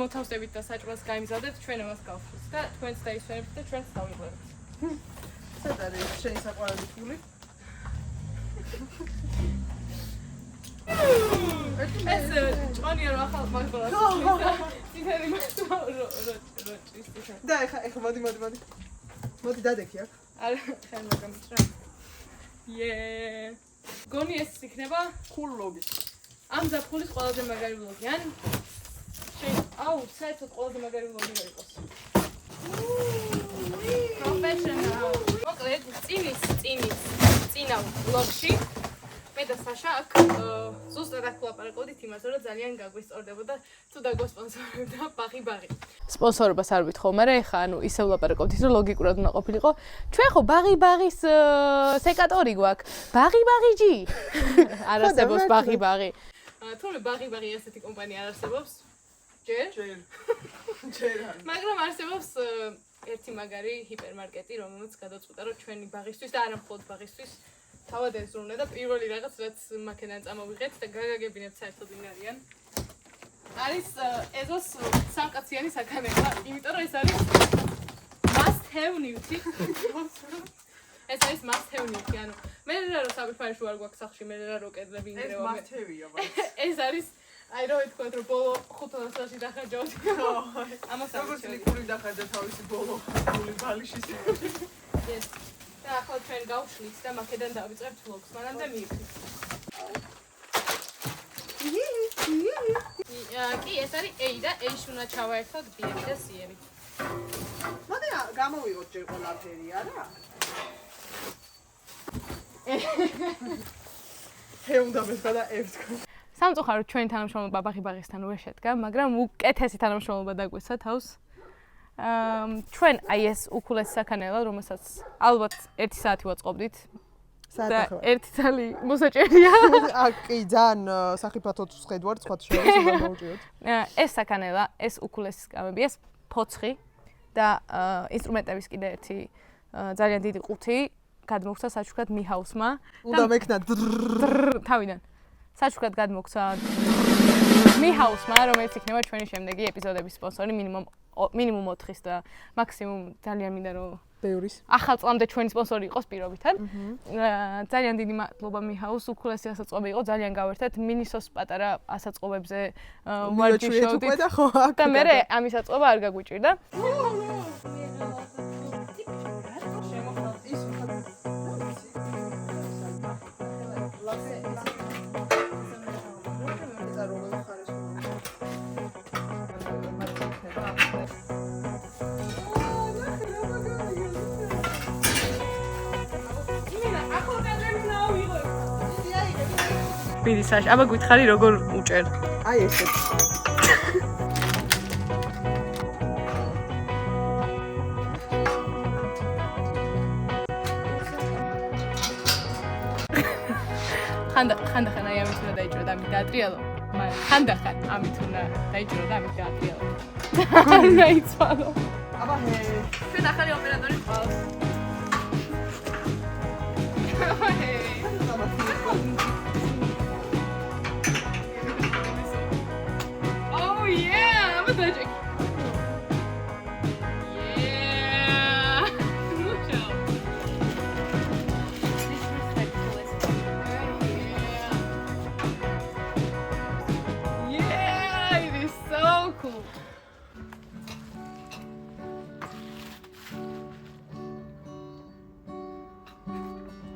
მოთავსებით და საჭმელს გაიმზადეთ, ჩვენ ამას გავხსნით და თქვენც დაისვენებთ და ჩვენც დავიღლებთ. სად არის შენი საყვარელი ფული? ეს ჭონია რომ ახალ მაგდროს. ციფერი როჭის ციფერი. და ეხა მოდი. მოდი დადექი აქ. არა, ხან მაგამიჭრა. გონი ეს იქნება cool vlog-ი. ამ ზაფხულის ყველაზე მაგარი vlog-ი, ან საერთოდ ყველაზე მაგარი vlog-ი რა იყოს. Professional. მოკლედ, წინა vlog-ში მე და საშა აქ ზუსტად აქ ვლაპარაკობდით იმას, რომ ძალიან გაგვისწორდებოდა თუ დაგვასპონსორებდა ბაღი. სპონსორობას არ ვითხოვ, მაგრამ ეხა ისე ვლაპარაკობდით, რომ ლოგიკურად უნდა ყოფილიყო. ჩვენ ხო ბაღის სეკატორი გვაქვს. ბაღი-ჯი. არ არსებობს ბაღი. თუმცა ბაღი ასეთი კომპანია არ არსებობს. ჯერ. მაგრამ არსებობს ერთი მაგარი ჰიპერმარკეტი, რომელმაც გადაწყვიტა, რომ ჩვენი ბაღისთვის და არა მხოლოდ ბაღისთვის თავად ეზრუნე და პირველი რაღაც რაც მაქედან წამოვიღეთ და გაგაგებინებთ საერთოდ ვინ არიან. არის ეზოს სამკაციანი საქანელა, იმიტომ რომ ეს არის must have newt-ი. ეს არის must have newt-ი, ანუ მე რა რომ საბიფარში ვარ გვაქვს სახში, მე რა რომ კედლები ინგრევა. ეს must have-ია, բայց ეს არის აი რო ეთქვათ რომ ბოლო 5 წელში დახარჯავთ. ამას როგორც ლიკური დახარჯა თავისი ბოლო ფული ბალიშის. ეს და ახლა ჩვენ გავშლით და მაქედან დავიწყებთ vlog-ს, მანამდე მიიქით. კი, ეს არის A და A-ში უნდა ჩავაერთოთ B-ი და C-ი. მოდი გამოვიღოთ ჯერ ყველაფერი, არა? უნდა მესხა და F თქვა. სამწუხაროდ ჩვენი თანამშრომლობა ბაღისთან ვერ შედგა, მაგრამ უკეთესი თანამშრომლობა დაგვეცა თავს. ჩვენ აი ეს უკულესი საქანელა, რომელსაც ალბათ 1 საათი ვაწყობდით. და 1 წელი მოსაჭერია. კი, ძალიან სახიფათოდ ვხედავთ, სხვა შორის უნდა მოვუჭიროთ. ეს საქანელა, ეს უკულესის სკამები, ეს ფოცხი და ინსტრუმენტების კიდე ერთი ძალიან დიდი ყუთი გადმოგცა საჩუქრად მიჰაუსმა. უნდა მექნა თავიდან. საჩუქრად გადმოგცა მიჰაუსმა, რომელიც იქნება ჩვენი შემდეგი ეპიზოდების სპონსორი მინიმუმ 4-ის და მაქსიმუმ ძალიან მინდა რომ ბევრის. ახალ წლამდე ჩვენი სპონსორი იყოს პირობითად. ძალიან დიდი მადლობა მიჰაუს, უკულესი ასაწყობი იყო, ძალიან გავერთეთ მინისოს პატარა ასაწყობებზე ვარჯიშობდით. და მე ამის აწყობა არ გაგვიჭირდა. ბიდი საშა, აბა გითხარი როგორ უჭერ? აი ესეთ. ხანდახან აი ამით უნდა დაიჭირო და ამით დაატრიალო. მაგრამ ხანდახან ამით უნდა დაიჭირო და ამით დაატრიალო. დაიცვალო. აბა ჰე. ჩვენ ახალი ოპერატორი ყავს. Oh yeah, I'm a magic. Yeah. Mucho. Yeah, it is so cool.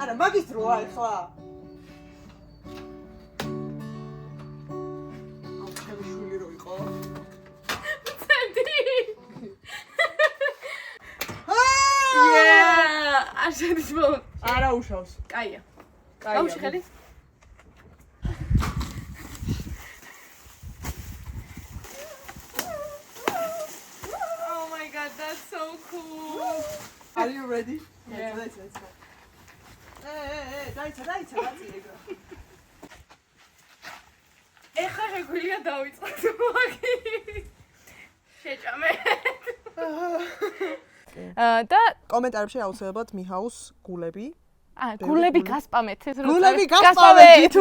არა, მაგის დროა ახლა. შული რო იყო. Sandy. Yeah, არ შედის ბოლო. არა უშავს. კაია. კაია. გაუში ხელი? Oh my god, that's so cool. Are you ready? Yeah. Let's go. დაიცა, დაწიეგა. ეხლა შეგვიძლია დავიწყოთ მაგი. შეჭამე. და კომენტარებში აუცილებლად მიჰაუს გულები. გულები გასპამეთ. გულები გასპამეთ.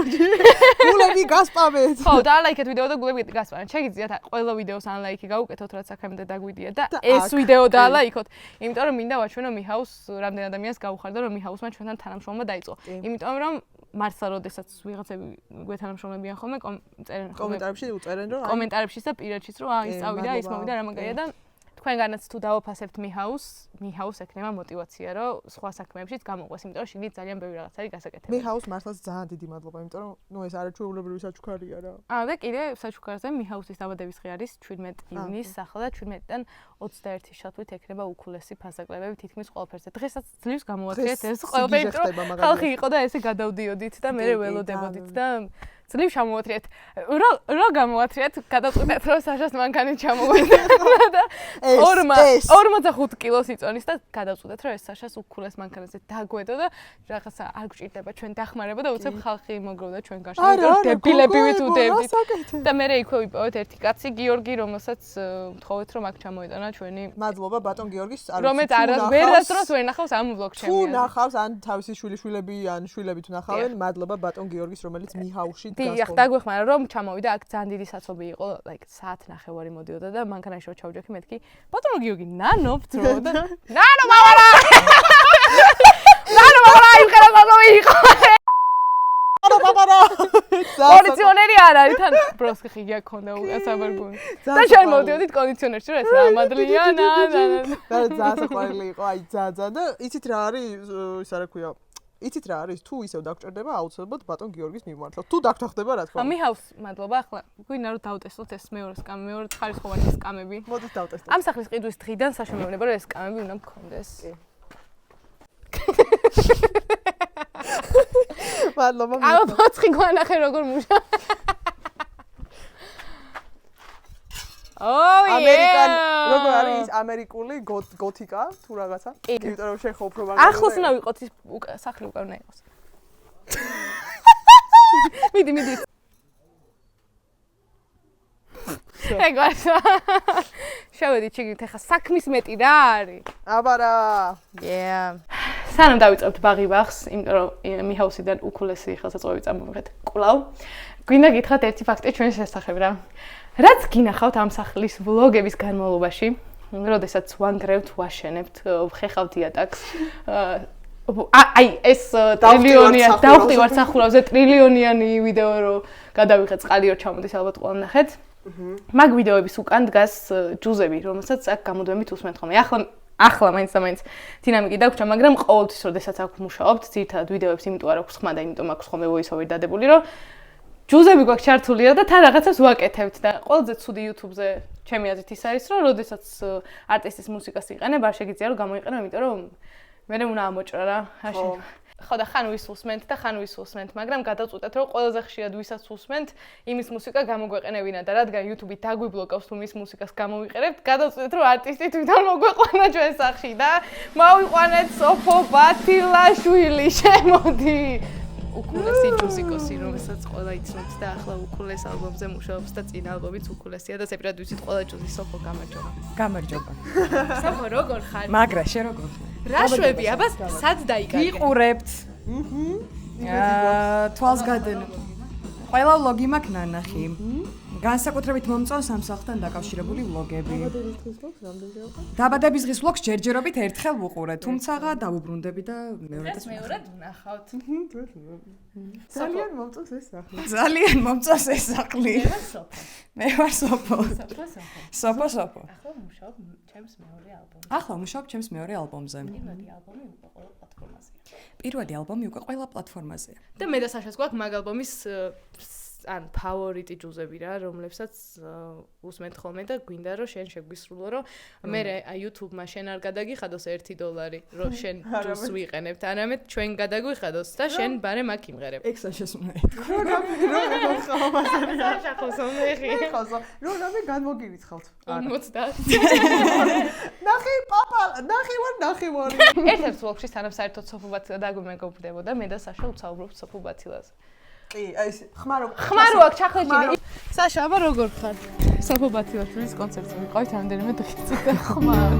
გულები გასპამეთ. ხო, დაალაიქეთ ვიდეო და გულები გასპამეთ. შეგიძლიათ ყველა ვიდეოს ანლაიქი გავუკეთოთ, რაც აქამდე დაგვიდია და ეს ვიდეო დაალაიქოთ. იმიტომ რომ მინდა ვაჩვენო მიხაუს რამდენ ადამიანს გაუხარდა რომ მიხაუსმა ჩვენთან თანამშრომლობა დაიწყო. იმიტომ რომ მართლა როდესაც ვიღაცები გვეთანამშრომლებიან ხოლმე წერენ კომენტარებში უწერენ რომ კომენტარებშიც და პირადშიც რომ ის წავიდა, ის მოვიდა რა მაგარია და თქვენგანაც თუ დავაფასებთ მიხაუს ექნება мотиваცია რომ სხვა საქმეებშიც გამოყვეს, იმიტომ რომ შიგნით ძალიან ბევრი რაღაც არის გასაკეთებელი. მიხაუს მართლაც ძალიან დიდი მადლობა, იმიტომ რომ ნუ ეს არაჩვეულებრივი საჩუქარია რა. და კიდე საჩუქარზე მიხაუსის დაბადების დღე არის 17 ივნისს, ახლა და 17-დან 21-ის ჩათვლით ექნება უკულესი ფასაკლებები თითქმის ყველაფერზე. დღესაც ძლივს გამოვაცხიეთ ეს ყველაფერი, რომ ხალხი იყო და ესე გადავდიოდით და მე ველოდებოდით და ძლივ ჩამოვათრიეთ. რა გამოვათრიეთ? გადავწყვეტეთ რომ საშას მანქანით ჩამოვედა და 45 კილოს იწონის და გადავწყვეტეთ რომ ეს საშას უკულეს მანქანაზე დაგვედო და რაღაცა არ გვჭირდება ჩვენ დახმარება და უცებ ხალხი მოგროვდა ჩვენ გარშემო. დებილები ვით უდევდით. და მე იქვე ვიპოვეთ ერთი კაცი გიორგი, რომელსაც ვთხოვეთ რომ აქ ჩამოიტანა ჩვენი. მადლობა ბატონ გიორგის რომელიც ვერასდროს ვერ ნახავს ამ ვლოგს ჩემი. თუ ნახავს ან თავისი შვილები ან შვილები თუ ნახავენ, მადლობა ბატონ გიორგის, რომელიც მიხაუსში დიახ, დაგვეხმარა რომ ჩამოვიდა აქ ძალიან დიდი საცობი იყო, საათ ნახევარი მოდიოდა და მანქანაში რო ჩავჯექი მეთქი, ბატონო გიორგი, ნანო ვთროდა. ნანო მამარა! ნანო მამარა, იმხერა საცობი იყო. მამარა! კონდიციონერი არ არის, თან ბროსკი გაქონდა უკასაბარგუნი. და შენ მოდიოდით კონდიციონერში, რომ ეს რა მადლია, და ძალიან საყვარელი იყო, აი ძალიან და იცით რა არის, ის არა ქვია იცით რა არის თუ ისევ დაგჭირდება აუცილებლად ბატონ გიორგის მიმართლა თუ დაგთახდება რა თქმა უნდა მიხაუს მადლობა ახლა გვინდა რომ დავტესტოთ ეს მეორე სკამი მეორე ხარისხოვანი სკამები მოდით დავტესტოთ ამ სახლის ყიდვის დღიდან საშემოვლება რომ ეს სკამები უნდა მქონდეს მადლობა ალბათ გვანახე როგორ მუშა ამერიკან როგორ არის ამერიკული გოთიკა თუ რაღაცა იმიტომ რომ შენ ხო უფრო მაგარი ახლოს უნდა ვიყოთ ის სახლი უკან უნდა იყოს მიდი ეგოა შევედით შეგით ახლა საქმის მეტი რა არის აბარა სანამ დავიწყებთ ბაღი-ბაღს იმიტომ რომ მიხაუსიდან უკულესი ხელსაწყოები წამოვიღეთ კვლავ გვინდა გითხრათ ერთი ფაქტი ჩვენს შესახებ რა რაც გინახავთ ამ სახლის ვლოგების განმავლობაში, როდესაც ვანგრევთ, ვაშენებთ, ვხეხავთ იატაკს. აი ეს ტრილიონიანი დავხტივართ სახურავზე ტრილიონიანი ვიდეო რო გადავიღეთ წყალი რო ჩამოდის ალბათ ყველა ნახეთ. მაგ ვიდეოების უკან დგას ჯუზები, რომელსაც აქ გამოდვებით უსმენთ ხოლმე. ახლა მაინც და მაინც დინამიკი დაგვრჩა, მაგრამ ყოველთვის როდესაც აქ ვმუშაობთ, ძირითადად ვიდეოებს იმიტომ არ აქვს ხმა და იმიტომ აქვს ხოლმე voice-over დადებული, რომ ჯუზები გვაქვს ჩართულია და თან რაღაცას ვაკეთებთ და ყველაზე ცუდი YouTube-ზე ჩემი აზრით ის არის, რომ როდესაც არტისტის მუსიკას იყენებ, არ შეგიძლია რომ გამოიყენო, იმიტომ რომ მე უნდა ამოჭრა რა. ხო და ხან ვის უსმენთ, მაგრამ გადავწყვეტეთ, რომ ყველაზე ხშირად ვისაც უსმენთ, იმის მუსიკა გამოგვეყენებინა და რადგან YouTube-ით დაგვიბლოკავს თუ მის მუსიკას გამოვიყენებთ, გადავწყვეტეთ, რომ არტისტი თვითონ მოგვეყვანა ჩვენ სახში და მოვიყვანეთ სოფო ბათილაშვილი, შემოდი. უკულესი ჯუსიკოსი, რომელსაც ყველა იცნობთ და ახლა უკულეს ალბომზე მუშაობს და წინა ალბომიც უკულესია და ზეპირად ვიცით ყველა ჯუზის სოფო გამარჯობა. გამარჯობა. სოფო როგორ ხარ? მაგრა შე როგორ ხარ? რა შვები, აბა სად დაიკარგე? ვიყურებთ. თვალს გადენ. ყველა ვლოგი მაქვს ნანახი. განსაკუთრებით მომწონს ამ სახლთან დაკავშირებული ვლოგები. დაბადების დღის ვლოგს ჯერჯერობით ერთხელ ვუყურე, თუმცა დავუბრუნდები და მეორედაც ვნახავთ. ძალიან მომწონს ეს სახლი. ძალიან მომწონს ეს სახლი. მე ვარ სოფო. სოფო. ახლა მუშაობ ჩემს მეორე ალბომზე. ახლა მუშაობ ჩემს მეორე ალბომზე. პირველი ალბომი უკვე ყველა პლატფორმაზეა. და მე და საშას გვაქვს მაგ ალბომის ან ფავორიტი ჯუზები რა, რომლებსაც უსმენთ ხოლმე და გვინდა რომ შენ შეგვისრულო რომ მე YouTube-მა შენ არ გადაგიხადოს $1, რომ შენ ჯუზს ვიყენებთ, არამედ ჩვენ გადაგვიხადოს და შენ ბარე მაგ იმღერებ. ეგ საშას უნდა ეთქვა. რო რამე განმოგირიცხავთ. 50. ნახი ვარ. ერთ-ერთ ვლოგში სანამ საერთოდ სოფო ბაცილა დაგვიმეგობრდებოდა, მე და საშა უცაუბრობთ სოფო ბაცილაზე. კი, აი ეს ხმარო აქ ჩახეჭილი. საშა, აბა როგორ ხარ? სოფო ბათილაშვილის კონცერტზე ვიყავით რამდენიმე დღით და ხმარო.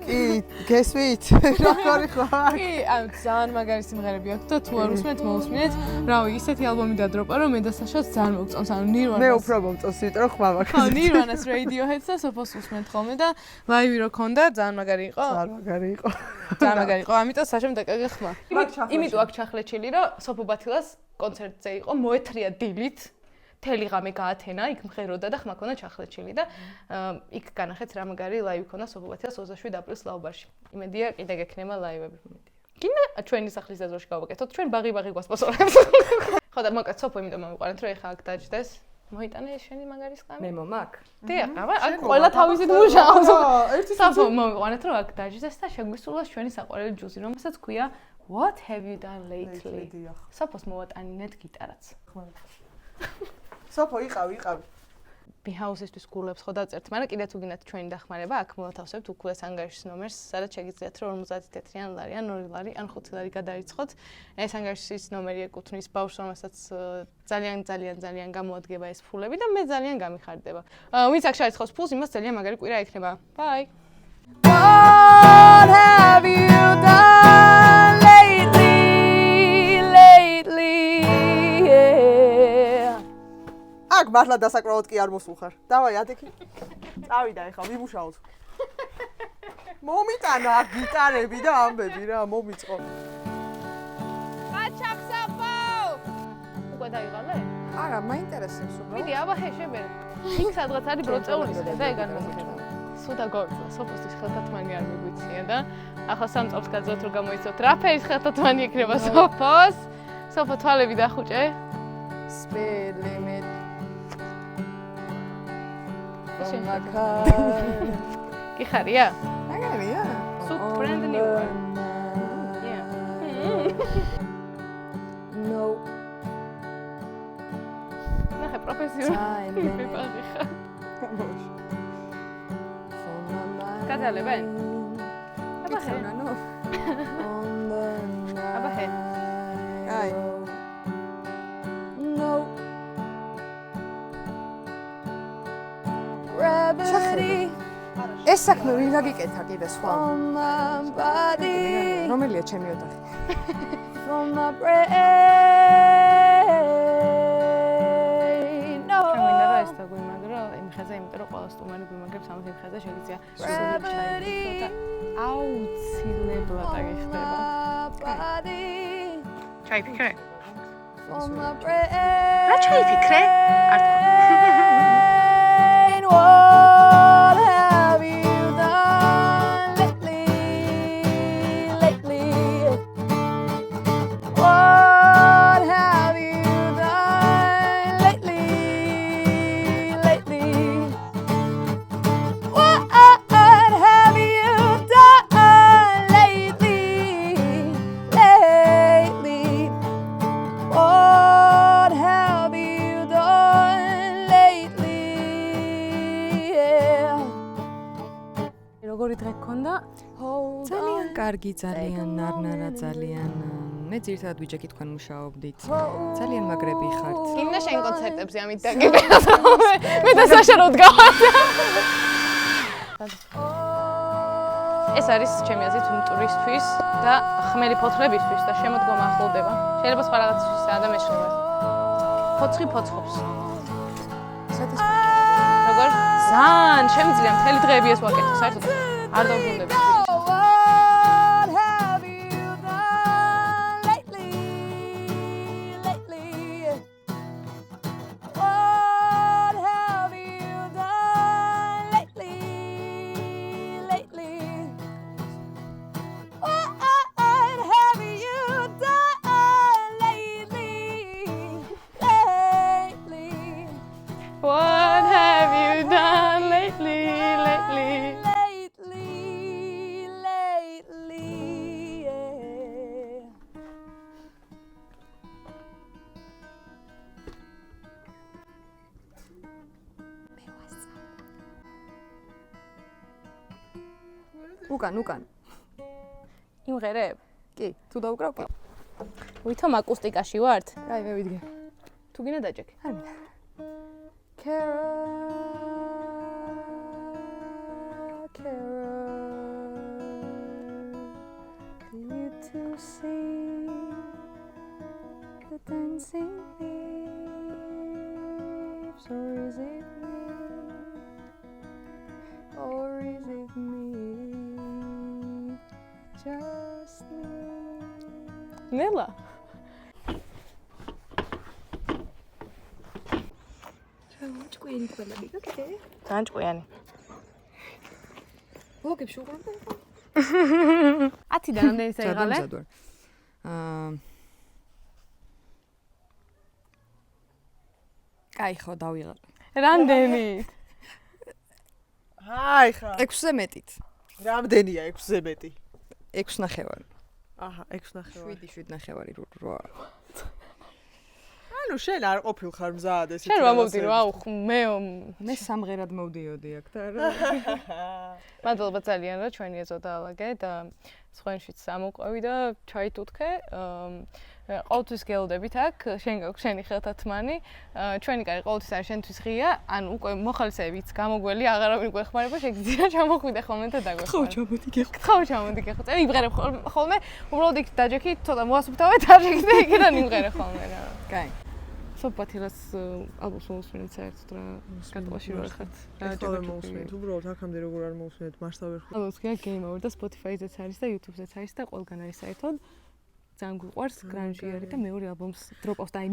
კი, გესმით? როგორი ხარ? კი, ანუ ძალიან მაგარი სიმღერები აქვს და თუ არ უსმენთ, მოусმინეთ. რავი, ისეთი ალბომი დადროპა, რომ მე და საშას ძალიან მოგწონს, ანუ Nirvana. მე უფრო მომწონს, იმიტომ რომ ხმა მაქვს. ხო, Nirvana-ს Radiohead-ს და Sophos უსმენთ ხოლმე და ლაივი რო ქონდა, ძალიან მაგარი იყო. ძალიან მაგარი იყო. ძალიან მაგარი იყო, ამიტომ საშამ დაკარგე ხმა. იმიტომ აქ ჩახლეჩილი, რომ Sopho Bathilas კონცერტზე იყო, მოეთრია დილით. თელი ღამე გაათენა, იქ მღეროდა და ხმა ქონდა ჩახლეჩილი და იქ განახეთ რა მაგარი ლაივი ქონდა Sopho Bathilas 27 აპრილს ლაუბარში. იმედია კიდე გექნება ლაივები. კიდე ჩვენი სახლის აზრში გავაკეთოთ, ჩვენ ბაღი გვასპონსორებს. ხო და მოკლედ Sopho იმიტომ მოვიყვანეთ, რომ ეხა აქ დაჯდეს. მოიტანე შენი მაგარი სკამი? მე მომაკ. დიახ, აბა, აქ ყველა თავისით მუშაობს. Sopho მოვიყვანეთ, რომ აქ დაჯდეს და შეგვისურვოს ჩვენი საყვარელი ჯუზი, რომელსაც ქვია What have you done lately? Sophos მოვატანინეთ გიტარაც. Sopho იყავი. Behouse-ისთვის გულებს ხო დაწერთ, მაგრამ კიდე თუ გინდათ ჩვენი დახმარება, აქ მოვათავსებთ უქულეს ანგარიშის ნომერს, სადაც შეგიძლიათ რომ 50 თეთრიან ლარი ან 2 ლარი ან 5 ლარი გადაიცხოთ. ეს ანგარიშის ნომერი ეკუთვნის ბავშვს, რომელსაც ძალიან გამოადგება ეს ფულები და მე ძალიან გამიხარდება. ვინც აქ შარიცხავს ფულს, იმას ძალიან მაგარი კვირა ექნება. Bye. What have you done lately? აქ მართლა დასაკრავად კი არ მოსულხარ. დავაი ადექი. წავიდა ეხლა ვიმუშაოთ. მომიტანა აქ გიტარები და ამბები რა, მომიწყო. Sopho! უკვე დაიღალე? არა, მაინტერესებს უბრალოდ. მიდი, აბა შებერე. იქ სადღაც არის ბროწეულის და ეგ არ მომიწყება. სუდა გორწა, Sophos-ის ხელთათმანი არ მიგვიცია და ახლა 3 წელს გაძლევთ რომ გამოიცოთ. რა ფერის ხელთათმანი იქნება Sophos? Sopho თვალები დახუჭე. Speed limit. კი ხარია? მაგარია. Sut brand new. Yeah. No. ნახე პროფესიონალი პიპაღი ხარ. გადალებენ? აბა ხე. აბა ხე. აი. No. Gravity. ეს საქმე ვინ გაგიკეთა კიდე სხვა? რომელია ჩემი ოთახი? From my brain. No. ჩამინდა რა ეს და გვიმაგრო იმ ხეზე, იმიტომ რომ ყველა სტუმარი გვიმაგრებს ამათ იმ ხეზე შეგიძლია სული ჩაიგდო და აუცილებლად აღიხდება. ჩაიფიქრე? რა ჩაიფიქრე? არ თქვა. What have you done lately? What have you done lately? What have you done lately? What have you done lately? როგორი დღე გქონდა? ძალიან კარგი, ძალიან ნარნარა, ძალიან მე ძირითადად ვიჯექი თქვენ მუშაობდით. ძალიან მაგრები ხართ. გინდა შენ კონცერტებზე ამით დაგებია. მე და საშა რო დგავართ. ეს არის ჩემი აზრით ტურისთვის და ხმელი ფოთლებისთვის და შემოდგომა ახლოვდება. შეიძლება სხვა რაღაცისთვისა და მეშლება. ფოცხი ფოცხობს. როგორ? ზან, შემიძლია მთელი დღეები ეს ვაკეთო, საერთოდ არ დავბრუნდები. What have you done lately? What have you done lately? What have you done lately? What have you done lately? უკან. იმღერებ? კი, თუ დაუკრავ კი. ვითომ აკუსტიკაში ვართ? აი, მე ვიდგე. თუ გინდა დაჭექი. არ მინდა. Carol. dancing leaves, or is it me? Or is it me? Just me. ნელა ჭკვიანი თვალები გაკეთე? ძალიან ჭკვიანი ბლოგებში უყურებ? 10-დან რამდენი საიღალე? კაი ხო დავიღალე. რამდენი? აი ხა 6-ზე მეტით. რამდენია 6-ზე მეტი? 6.5. აჰა 6.5. 7.5, 8. ანუ შენ არ ყოფილ ხარ მზად ესეთი. შენ ვამოვდი რა მე სამღერად მოვდიოდი აქ და რა. მადლობა ძალიან რა ჩვენი ეზო დაალაგე და სხვენშიც ამოყვევი და ჩაიტუთხე. ყოველთვის გელოდებით აქ, შენ გაქვს შენი ხელთათმანი. ჩვენი კარი ყოველთვის არის შენთვის ღია, ან უკვე მოხალისეებიც გამოგველი აღარავინ გვეხმარება, შეგიძლია ჩამოხვიდე ხოლმე და დაგვეხმარება. ხო, ჩამოდი გეხო. წელი იმღერებ ხოლმე, უბრალოდ იქ დაჯექი, ცოტა მოასუფთავე და შეგიძლია იქიდან იმღერე ხოლმე რა. კაი. სოფათილას ალბომს მოусმინეთ საერთოდ რა კატყვაში რა ხართ. რა მოусმინეთ, უბრალოდ აქამდე როგორ არ მოусმინეთ, მარშტა ვერ ხვდები. ალბომს გია Game Over და Spotify-ზეც არის და YouTube-ზეც არის და ყველგან არის საერთოდ. ძალიან გვიყვარს გრანჟი არის და მეორე ალბომს დროპავს და აი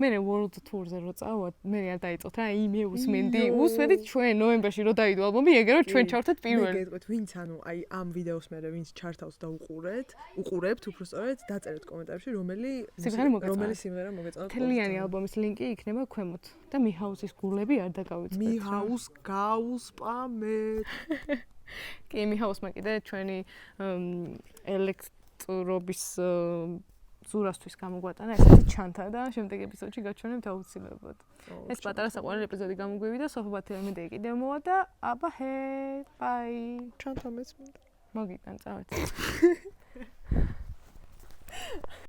მე World Tour-ზე რო წავა, მე არ დაიწყოთ რა, მე უსმენდი ჩვენ ნოემბერში რო დაიდო ალბომი, ეგერო ჩვენ ჩავთეთ პირველი. მე გეტყვით, ვინც ანუ აი ამ ვიდეოს მერე ვინც ჩართავს და უყურებთ, უბრალოდ დაწერეთ კომენტარებში, რომელი სიმღერა მოგეწონათ. თლიანი ალბომის ლინკი იქნება ქვემოთ და მიჰაუსის გულები არ დაგავიწყდეთ. მიჰაუს გაუსპამეთ. კი, მიჰაუსმა კიდე ჩვენი ელექტრობის ზურასთვის გამოგვატანა ესეთი ჩანთა და შემდეგ ეპიზოდში გაჩვენებთ აუცილებლად. ეს პატარა საყვარელი ეპიზოდი გამოგვივიდა, სოფობათი მედეი კიდევ მოვა და აბა ჰე, ბაი. ჩანთა მეც მინდა. მოგიტან წავეც.